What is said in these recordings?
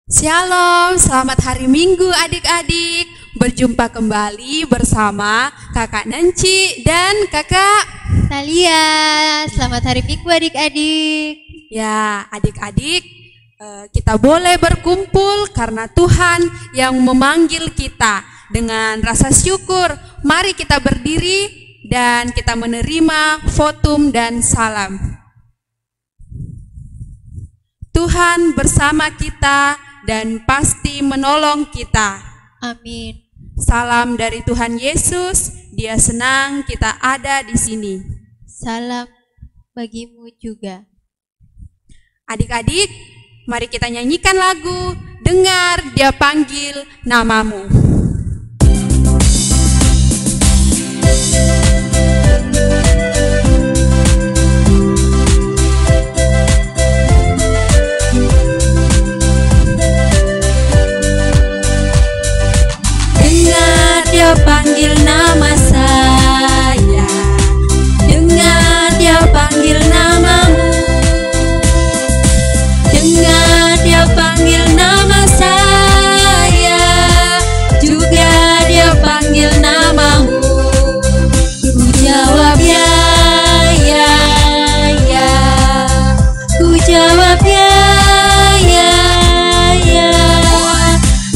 Shalom, selamat hari Minggu adik-adik. Berjumpa kembali bersama Kakak Nanci dan Kakak Talia. Selamat hari Minggu adik-adik. Ya, adik-adik, kita boleh berkumpul karena Tuhan yang memanggil kita. Dengan rasa syukur, mari kita berdiri dan kita menerima votum dan salam. Tuhan bersama kita dan pasti menolong kita. Amin. Salam dari Tuhan Yesus, Dia senang kita ada di sini. Salam bagimu juga. Adik-adik, mari kita nyanyikan lagu Dengar Dia Panggil Namamu. Dia panggil nama saya, dengar Dia panggil namamu, dengar Dia panggil nama saya, juga Dia panggil namamu. Ku jawab ya, ya, ya, ku jawab ya, ya, ya,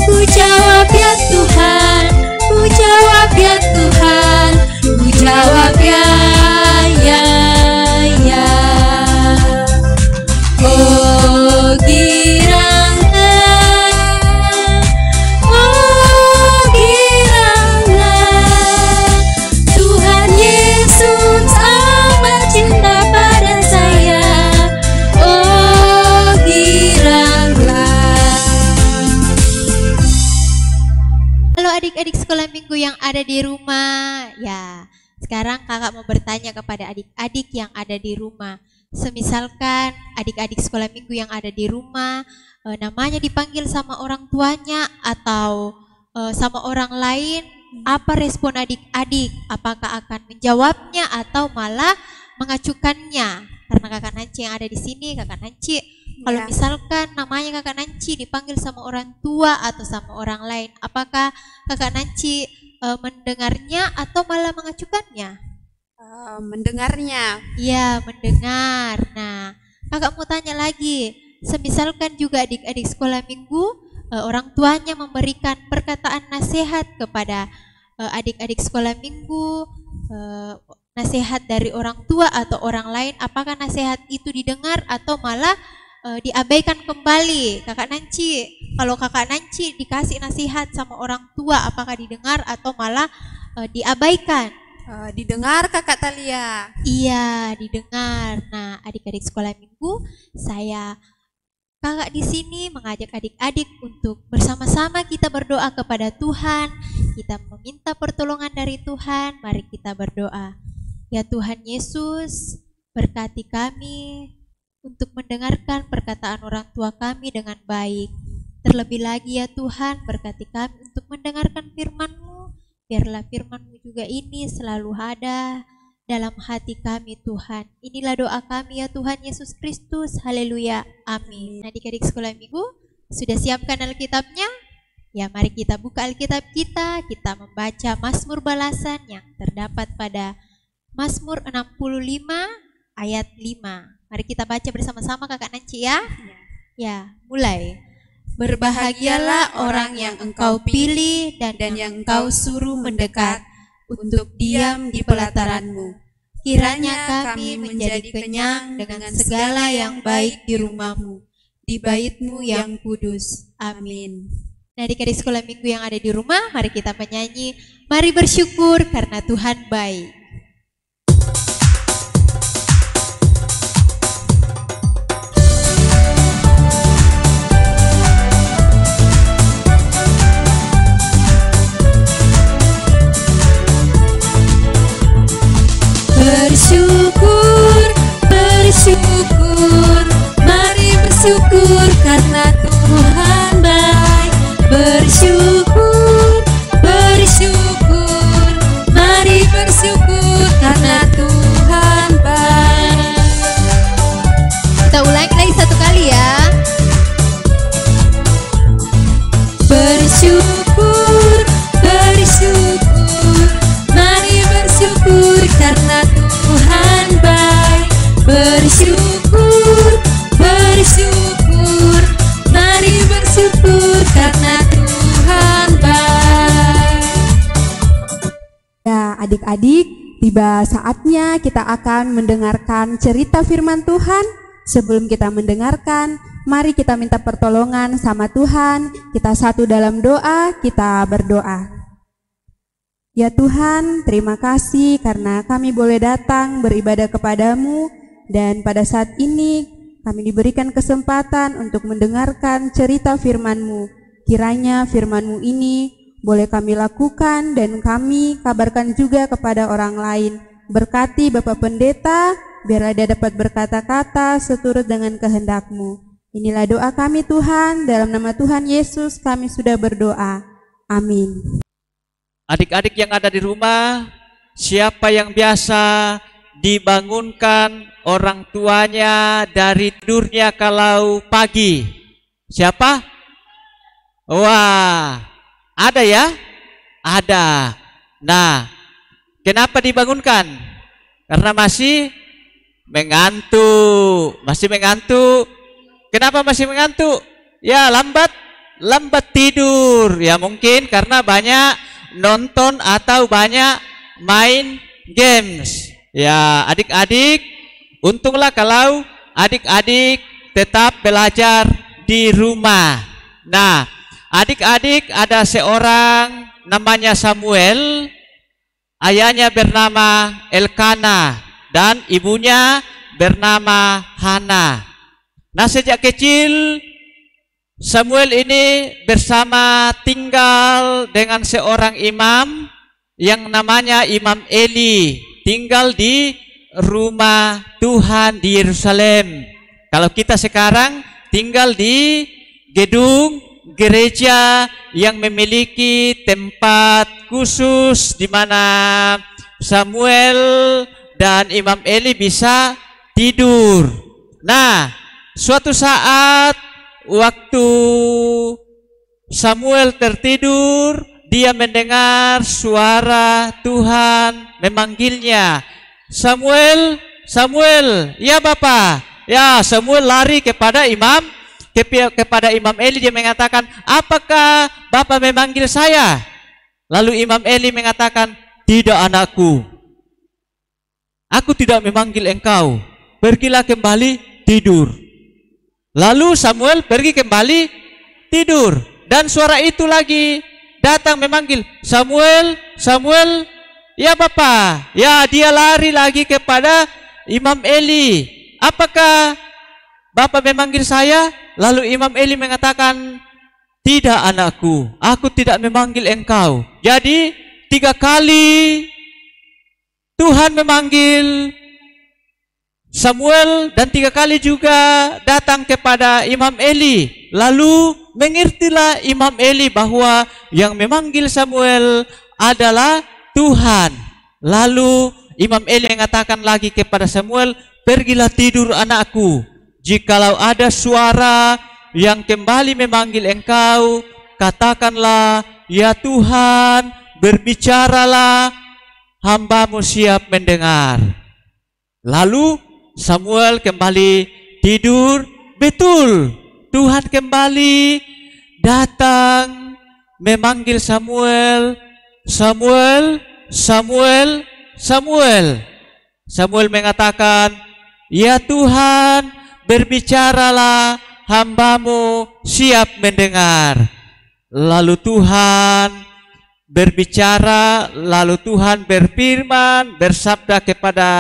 ku jawab ya Tuhan. Ku jawab ya Tuhan, ku jawab ya, ya, ya. Oh giranglah, Tuhan Yesus amat cinta pada saya. Oh giranglah. Halo adik-adik sekolah minggu yang ada di rumah. Ya, sekarang kakak mau bertanya kepada adik-adik yang ada di rumah. Semisalkan adik-adik sekolah minggu yang ada di rumah, namanya dipanggil sama orang tuanya atau sama orang lain, apa respon adik-adik? Apakah akan menjawabnya atau malah mengacukannya? Karena kakak Nanci yang ada di sini, kakak Nanci, kalau misalkan namanya kakak Nanci dipanggil sama orang tua atau sama orang lain, apakah kakak Nanci mendengarnya atau malah mengacukannya? Mendengarnya. Iya, mendengar. Nah, kakak mau tanya lagi, semisalkan juga adik-adik sekolah minggu, orang tuanya memberikan perkataan nasihat kepada adik-adik sekolah minggu, nasihat dari orang tua atau orang lain, apakah nasihat itu didengar atau malah diabaikan kembali? Kakak Nanci, kalau kakak Nanci dikasih nasihat sama orang tua, apakah didengar atau malah diabaikan? Didengar Kakak Talia. Iya, didengar. Nah, adik-adik sekolah minggu, kakak di sini mengajak adik-adik untuk bersama-sama kita berdoa kepada Tuhan. Kita meminta pertolongan dari Tuhan. Mari kita berdoa. Ya Tuhan Yesus, berkati kami untuk mendengarkan perkataan orang tua kami dengan baik. Terlebih lagi ya Tuhan, berkati kami untuk mendengarkan firman-Mu. Biarlah firman-Mu juga ini selalu ada dalam hati kami Tuhan. Inilah doa kami ya Tuhan Yesus Kristus. Haleluya. Amin. Adik-adik sekolah minggu, sudah siapkan Alkitabnya? Ya, mari kita buka Alkitab kita. Kita membaca Mazmur balasan yang terdapat pada Mazmur 65 ayat 5. Mari kita baca bersama-sama kakak Nanci ya. Ya, mulai. Berbahagialah orang yang Engkau pilih dan yang Engkau suruh mendekat untuk diam di pelataran-Mu. Kiranya kami menjadi kenyang dengan segala yang baik di rumah-Mu, di bait-Mu yang kudus. Amin. Nah, adik-adik sekolah minggu yang ada di rumah, mari kita menyanyi, mari bersyukur karena Tuhan baik. Bersyukur, bersyukur, mari bersyukur karena Tuhan baik. Bersyukur, bersyukur, mari bersyukur karena Tuhan baik. Kita ulangi lagi satu kali ya. bersyukur, bersyukur. Mari bersyukur karena Tuhan baik. Bersyukur, bersyukur. Mari bersyukur karena Tuhan baik. Ya, adik-adik, tiba saatnya kita akan mendengarkan cerita firman Tuhan. Sebelum kita mendengarkan, mari kita minta pertolongan sama Tuhan. Kita satu dalam doa, kita berdoa. Ya Tuhan, terima kasih karena kami boleh datang beribadah kepadamu. Dan pada saat ini kami diberikan kesempatan untuk mendengarkan cerita firman-Mu. Kiranya firman-Mu ini boleh kami lakukan dan kami kabarkan juga kepada orang lain. Berkati Bapak Pendeta, biarlah dia dapat berkata-kata seturut dengan kehendak-Mu. Inilah doa kami Tuhan, dalam nama Tuhan Yesus kami sudah berdoa. Amin. Adik-adik yang ada di rumah, siapa yang biasa dibangunkan orang tuanya dari tidurnya kalau pagi? Siapa? Wah, ada ya? Ada. Nah, kenapa dibangunkan? Karena masih mengantuk. Masih mengantuk. Kenapa masih mengantuk? Ya, lambat tidur. Ya mungkin karena banyak nonton atau banyak main games. Ya, adik-adik, untunglah kalau adik-adik tetap belajar di rumah. Nah, adik-adik ada seorang namanya Samuel, ayahnya bernama Elkana dan ibunya bernama Hana. Nah, sejak kecil Samuel ini bersama tinggal dengan seorang imam yang namanya Imam Eli. Tinggal di rumah Tuhan di Yerusalem. Kalau kita sekarang tinggal di gedung gereja yang memiliki tempat khusus di mana Samuel dan Imam Eli bisa tidur. Nah, suatu saat waktu Samuel tertidur, dia mendengar suara Tuhan memanggilnya. Samuel, Samuel, ya Bapak. Ya, Samuel lari kepada Imam Eli. Dia mengatakan, apakah Bapak memanggil saya? Lalu Imam Eli mengatakan, tidak anakku, aku tidak memanggil engkau. Pergilah kembali tidur. Lalu Samuel pergi kembali tidur. Dan suara itu lagi datang memanggil, Samuel, Samuel, ya Bapak. Ya, dia lari lagi kepada Imam Eli. Apakah Bapak memanggil saya? Lalu Imam Eli mengatakan, tidak anakku, aku tidak memanggil engkau. Jadi 3 kali Tuhan memanggil Samuel dan 3 kali juga datang kepada Imam Eli. Lalu mengertilah Imam Eli bahwa yang memanggil Samuel adalah Tuhan. Lalu Imam Eli mengatakan lagi kepada Samuel, pergilah tidur anakku. Jikalau ada suara yang kembali memanggil engkau, katakanlah, ya Tuhan, berbicaralah, hambamu siap mendengar. Lalu Samuel kembali tidur. Betul, Tuhan kembali datang memanggil Samuel. Samuel, Samuel, Samuel. Samuel mengatakan, ya Tuhan, berbicaralah, hambamu siap mendengar. Lalu Tuhan berbicara, lalu Tuhan berfirman, bersabda kepada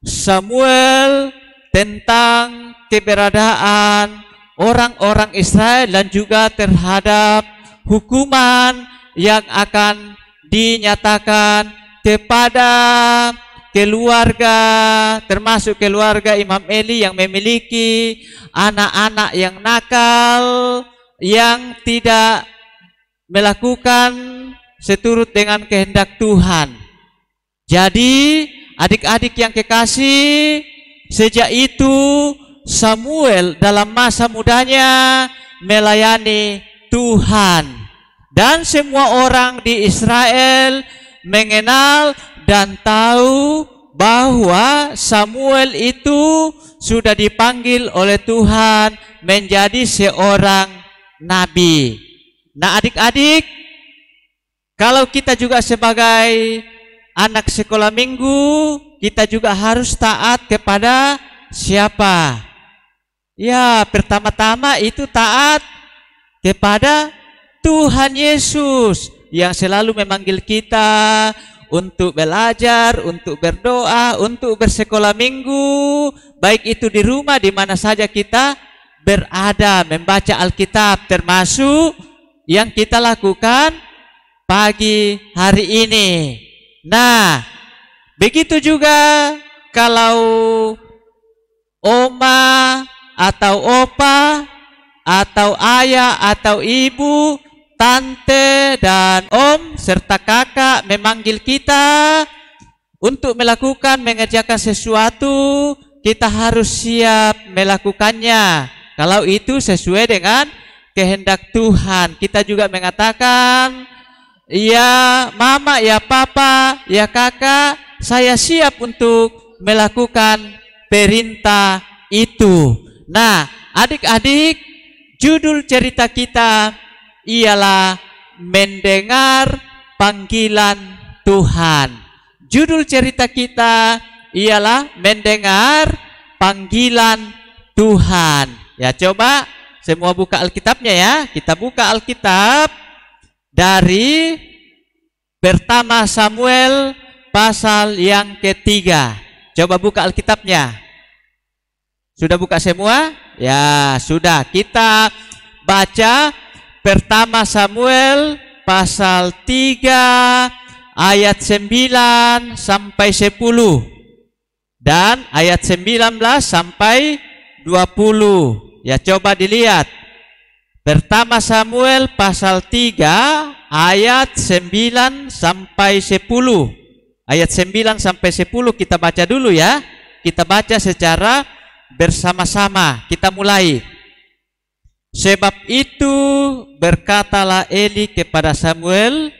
Samuel tentang keberadaan orang-orang Israel dan juga terhadap hukuman yang akan dinyatakan kepada keluarga, termasuk keluarga Imam Eli yang memiliki anak-anak yang nakal, yang tidak melakukan seturut dengan kehendak Tuhan. Jadi adik-adik yang kekasih, sejak itu Samuel dalam masa mudanya melayani Tuhan. Dan semua orang di Israel mengenal dan tahu bahwa Samuel itu sudah dipanggil oleh Tuhan menjadi seorang nabi. Nah, adik-adik, kalau kita juga sebagai anak sekolah minggu, kita juga harus taat kepada siapa? Ya, pertama-tama itu taat kepada Tuhan Yesus yang selalu memanggil kita untuk belajar, untuk berdoa, untuk bersekolah minggu, baik itu di rumah di mana saja kita berada, membaca Alkitab, termasuk yang kita lakukan pagi hari ini. Nah, begitu juga kalau oma atau opa atau ayah atau ibu, tante dan om serta kakak memanggil kita untuk melakukan, mengerjakan sesuatu, kita harus siap melakukannya. Kalau itu sesuai dengan kehendak Tuhan. Kita juga mengatakan, ya mama, ya papa, ya kakak, saya siap untuk melakukan perintah itu. Nah, adik-adik, judul cerita kita ialah mendengar panggilan Tuhan. Judul cerita kita ialah mendengar panggilan Tuhan. Ya, coba semua buka Alkitabnya ya. Kita buka Alkitab dari pertama Samuel pasal yang ketiga. Coba buka Alkitabnya. Sudah buka semua? Ya, sudah. Kita baca pertama Samuel pasal 3 ayat 9 sampai 10 dan ayat 19 sampai 20. Ya, coba dilihat. Pertama Samuel pasal 3 ayat 9 sampai 10. Ayat 9 sampai 10 kita baca dulu ya. Kita baca secara bersama-sama. Kita mulai. Sebab itu berkatalah Eli kepada Samuel,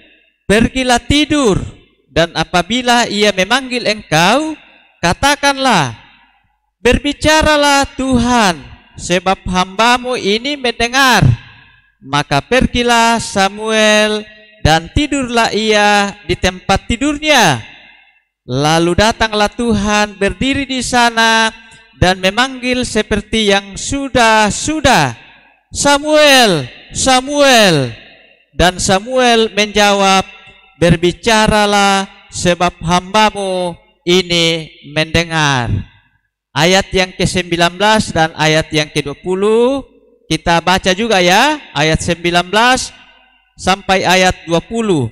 pergilah tidur, dan apabila ia memanggil engkau, katakanlah, berbicaralah Tuhan, sebab hambamu ini mendengar. Maka pergilah Samuel, dan tidurlah ia di tempat tidurnya. Lalu datanglah Tuhan berdiri di sana, dan memanggil seperti yang sudah-sudah, Samuel, Samuel. Dan Samuel menjawab, berbicaralah sebab hambamu ini mendengar. Ayat yang ke-19 dan ayat yang ke-20 kita baca juga ya. Ayat 19 sampai ayat 20.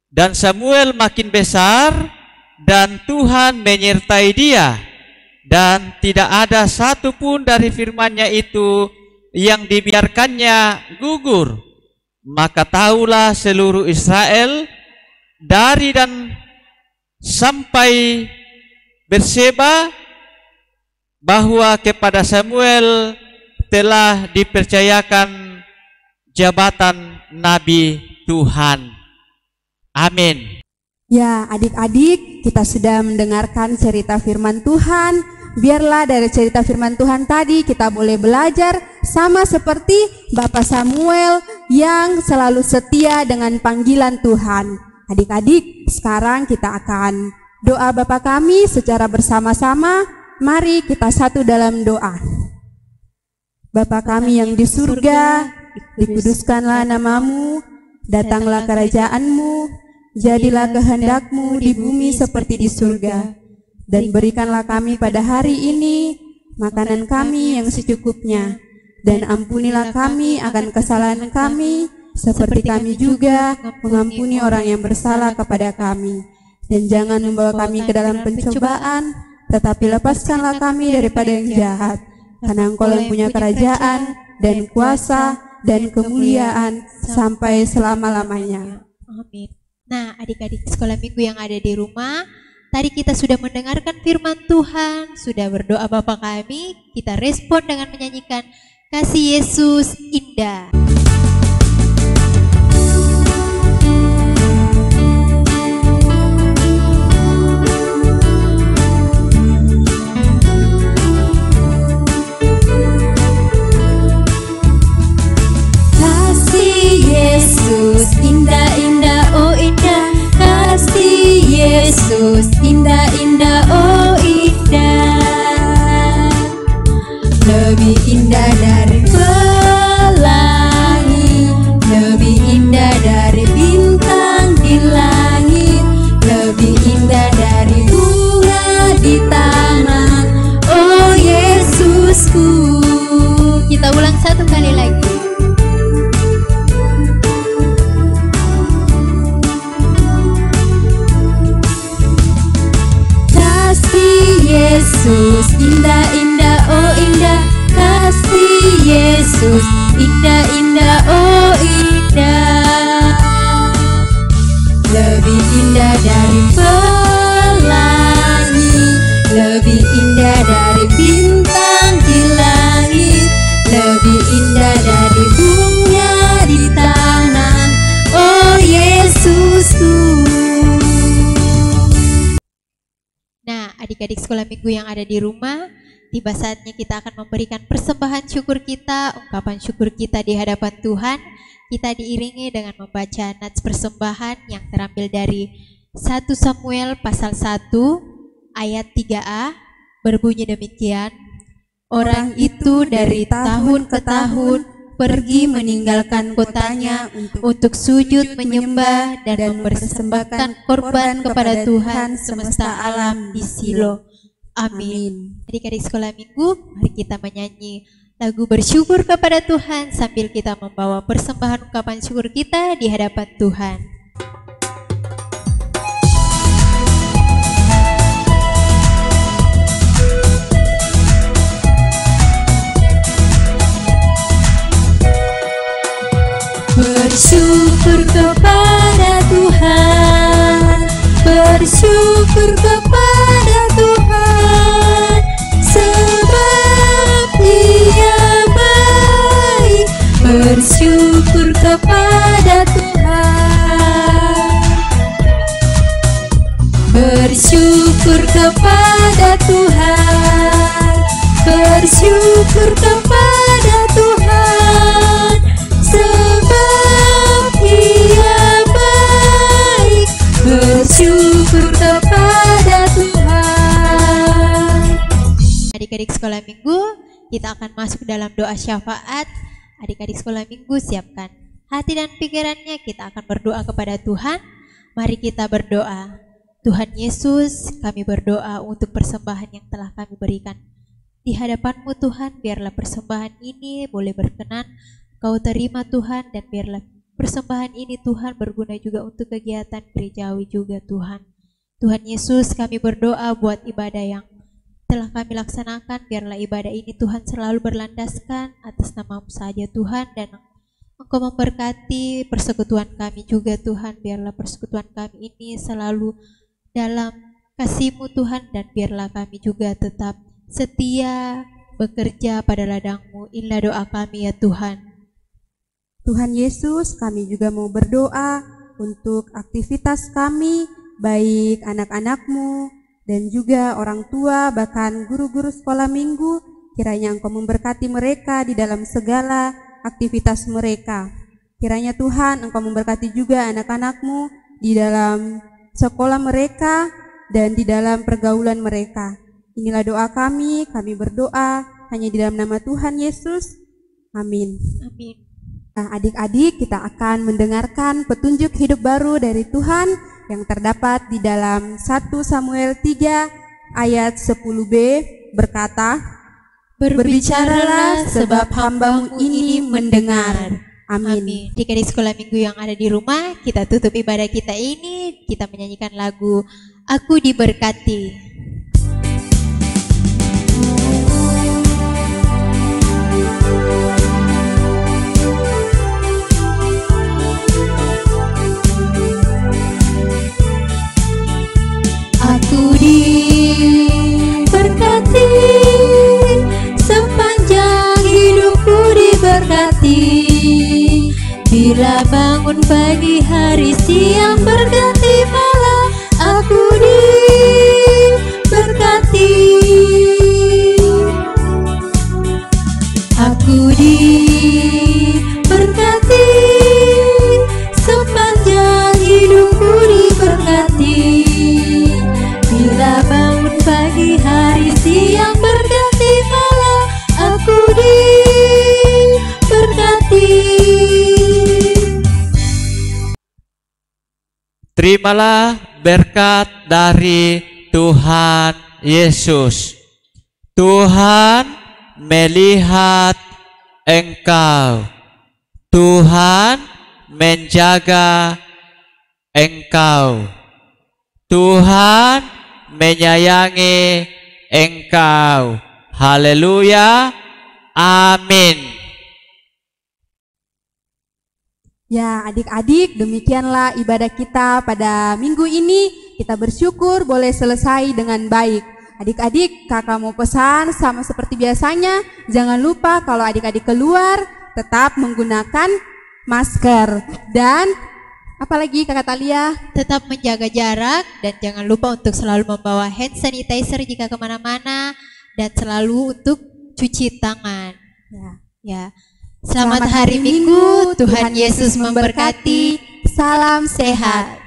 Dan Samuel makin besar dan Tuhan menyertai dia, dan tidak ada satupun dari firman-Nya itu yang dibiarkannya gugur. Maka tahulah seluruh Israel dari dan sampai Berseba bahwa kepada Samuel telah dipercayakan jabatan Nabi Tuhan. Amin. Ya, adik-adik, kita sudah mendengarkan cerita firman Tuhan. Biarlah dari cerita firman Tuhan tadi kita boleh belajar sama seperti Bapak Samuel yang selalu setia dengan panggilan Tuhan. Adik-adik, sekarang kita akan doa Bapa kami secara bersama-sama. Mari kita satu dalam doa. Bapa kami yang di surga, dikuduskanlah namamu, datanglah kerajaan-Mu, jadilah kehendak-Mu di bumi seperti di surga. Dan berikanlah kami pada hari ini makanan kami yang secukupnya, dan ampunilah kami akan kesalahan kami, seperti kami juga mengampuni orang yang bersalah kepada kami. Dan jangan membawa kami ke dalam pencobaan, tetapi lepaskanlah kami daripada yang jahat. Karena Engkau yang punya kerajaan dan kuasa dan kemuliaan sampai selama-lamanya. Amin. Nah, adik-adik sekolah minggu yang ada di rumah, tadi kita sudah mendengarkan firman Tuhan, sudah berdoa Bapa kami, kita respon dengan menyanyikan Kasih Yesus Indah. Yesus, indah-indah, oh indah kasih Yesus, indah-indah, oh indah. Lebih indah dari pelangi, lebih indah dari bintang di langit, lebih indah dari bunga di taman, oh Yesusku. Kita ulang satu kali lagi. Kasih Yesus, indah-indah, oh indah kasih Yesus, indah-indah, oh indah. Lebih indah dari pelangi, lebih indah dari bintang di langit, lebih indah dari bunga di taman, oh Yesusku. Nah, adik-adik sekolah minggu yang ada di rumah, tiba saatnya kita akan memberikan persembahan syukur kita, ungkapan syukur kita di hadapan Tuhan. Kita diiringi dengan membaca nats persembahan yang terambil dari 1 Samuel pasal 1 ayat 3a, berbunyi demikian. Orang itu dari tahun ke tahun pergi meninggalkan kotanya untuk sujud menyembah dan mempersembahkan korban kepada Tuhan semesta alam di Silo. Amin. Adik-adik sekolah minggu, mari kita menyanyi lagu bersyukur kepada Tuhan sambil kita membawa persembahan ungkapan syukur kita di hadapan Tuhan. Bersyukur kepada Tuhan, bersyukur kepada Tuhan, sebab Dia baik. Bersyukur kepada Tuhan, bersyukur kepada Tuhan, bersyukur kepada Tuhan, sebab Dia baik. Bersyukur kepada Tuhan. Adik-adik sekolah minggu, kita akan masuk dalam doa syafaat. Adik-adik sekolah minggu, siapkan hati dan pikirannya, kita akan berdoa kepada Tuhan. Mari kita berdoa. Tuhan Yesus, kami berdoa untuk persembahan yang telah kami berikan di hadapan-Mu Tuhan. Biarlah persembahan ini boleh berkenan Kau terima Tuhan, dan biarlah persembahan ini Tuhan berguna juga untuk kegiatan gerejawi juga Tuhan. Tuhan Yesus, kami berdoa buat ibadah yang telah kami laksanakan. Biarlah ibadah ini Tuhan selalu berlandaskan atas nama-Mu saja Tuhan, dan Engkau memberkati persekutuan kami juga Tuhan. Biarlah persekutuan kami ini selalu dalam kasih-Mu Tuhan, dan biarlah kami juga tetap setia bekerja pada ladang-Mu. Inilah doa kami ya Tuhan. Tuhan Yesus, kami juga mau berdoa untuk aktivitas kami, baik anak-anak-Mu dan juga orang tua, bahkan guru-guru sekolah minggu. Kiranya Engkau memberkati mereka di dalam segala aktivitas mereka. Kiranya Tuhan Engkau memberkati juga anak-anak-Mu di dalam sekolah mereka dan di dalam pergaulan mereka. Inilah doa kami berdoa hanya di dalam nama Tuhan Yesus. Amin. Amin. Nah, adik-adik, kita akan mendengarkan petunjuk hidup baru dari Tuhan yang terdapat di dalam 1 Samuel 3 ayat 10b berkata, Berbicaralah sebab hamba-Mu ini mendengar. Amin. Jika di sekolah minggu yang ada di rumah, kita tutup ibadah kita ini, kita menyanyikan lagu Aku Diberkati. Aku diberkati, sepanjang hidupku diberkati. Bila bangun pagi hari, siang berganti malam, aku diberkati. Aku diberkati, adik-adik. Terimalah berkat dari Tuhan Yesus. Tuhan melihat engkau. Tuhan menjaga engkau. Tuhan menyayangi engkau. Haleluya. Amin. Ya, adik-adik, demikianlah ibadah kita pada minggu ini. Kita bersyukur boleh selesai dengan baik. Adik-adik, kakak mau pesan sama seperti biasanya, jangan lupa kalau adik-adik keluar tetap menggunakan masker. Dan apalagi kakak Talia? Tetap menjaga jarak dan jangan lupa untuk selalu membawa hand sanitizer jika kemana-mana dan selalu untuk cuci tangan. Ya. Selamat hari Minggu, Tuhan Yesus memberkati. Salam sehat.